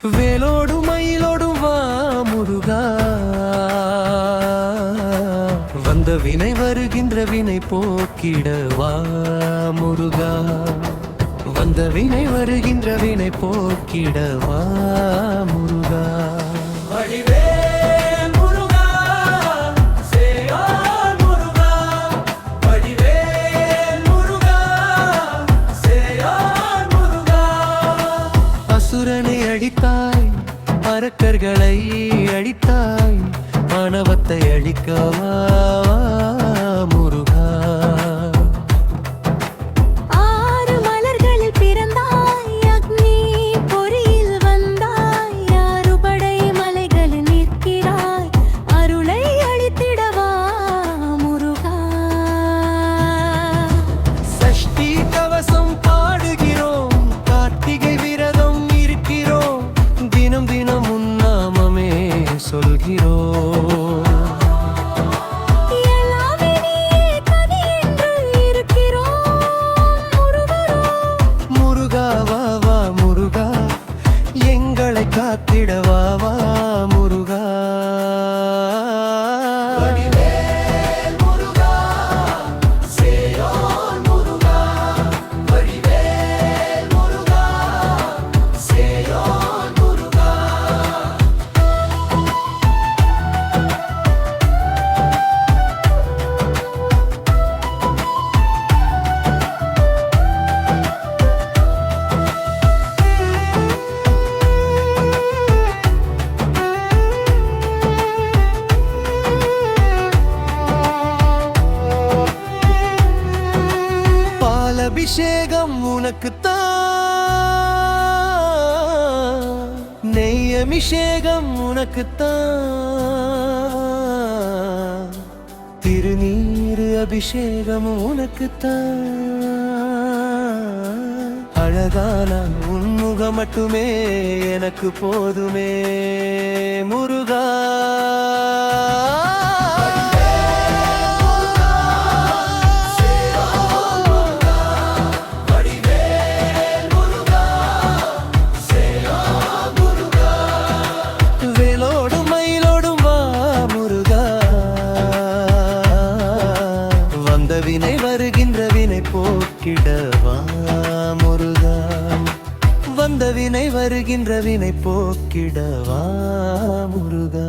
வேலோடும் மயிலோடும் வா முருகா, வந்த வினை வருகின்ற வினை போக்கிட வா முருகா, வந்த வினை வருகின்ற வினை போக்கிட வா முருகா. அசுரனை அழித்தாய், அரக்கர்களை அழித்தாய், மானவத்தை அழிக்கவா முருகா. ஆறு மலர்களில் பிறந்தாய், அக்னி பொறியில் வந்தாய், ஆறுபடை மலைகளில் நிற்கிறாய், அருளை அளித்திடவா முருகா. சஷ்டி கவசம் பாடுகிறோம், கார்த்திகை விரதம் இருக்கிறோம், தினம் தினம் உன் நாமமே சொல்கிறோம். காத்திடவா வா முருகா. அபிஷேகம் உனக்குத்தான், நெய் அபிஷேகம் உனக்குத்தான், திருநீர் அபிஷேகம் உனக்குத்தான். அழகான உன்முகம் மட்டுமே எனக்கு போதுமே முருகா. வினை வருகின்ற வினை போக்கிட வா முருகா, வந்த வினை வருகின்ற வினை போக்கிட வா முருகா.